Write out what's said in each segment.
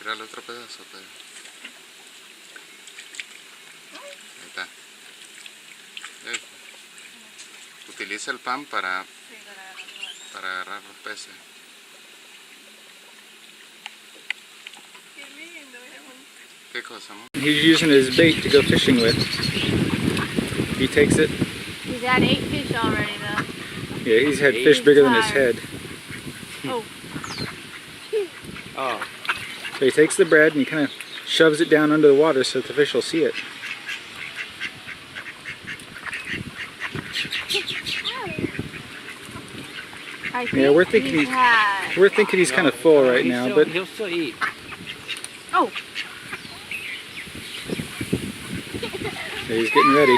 Tírale otro pedazo, Pedro. Ahí está. Utiliza el pan para agarrar los peces. ¿Qué cosa, amor? He's using his bait to go fishing with. He takes it. He's had 8 fish already, though. Yeah, he's had fish bigger than his head. Oh. Oh. So he takes the bread and he kind of shoves it down under the water so that the fish will see it. Yeah, we're thinking he's kind of full right now, but he'll still eat. Oh. Yeah, he's getting ready.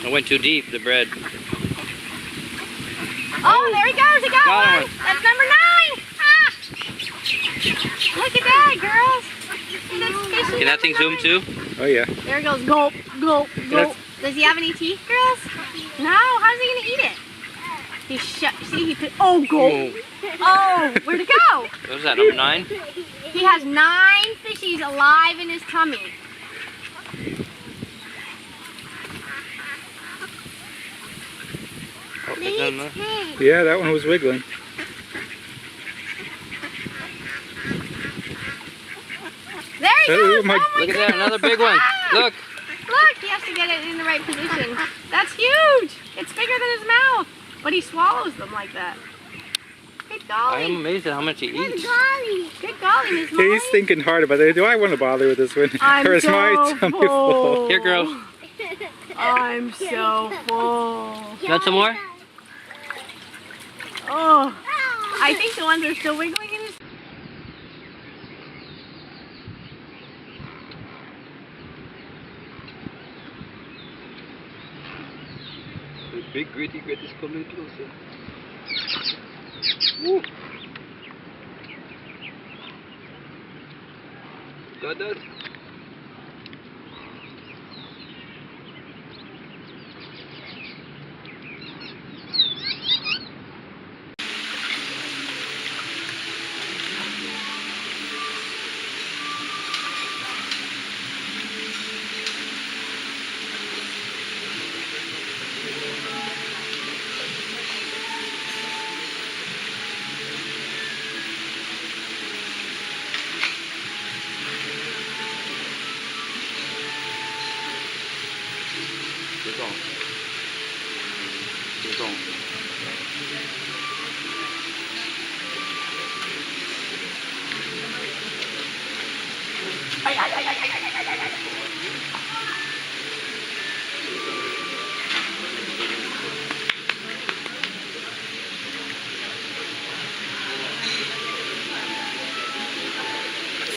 I went too deep, the bread. Oh, there he goes. He got one. That's number 9. Ah. Look at that, girls. Can that thing zoom too? Oh yeah. There it goes. Gulp, gulp, gulp. Does he have any teeth, girls? No. How's he gonna eat it? He see, he put. Oh, gulp. Oh, where'd it go? What was that, number 9? He has 9 fishies alive in his tummy. Oh, it's done, huh? Yeah, that one was wiggling. There he goes. Oh my Look at that, another big one. Look. Look, he has to get it in the right position. That's huge. It's bigger than his mouth. But he swallows them like that. Good golly. I am amazed at how much he eats. Good golly. Good golly, Miss Yeah, Molly. he's thinking hard about it. Do I want to bother with this one? I'm Or is my so tummy full. full? Here, girls. I'm so full. You want some more? Oh, I think the ones are still wiggling in his... The big gritty grit is coming closer. Woo. Got that?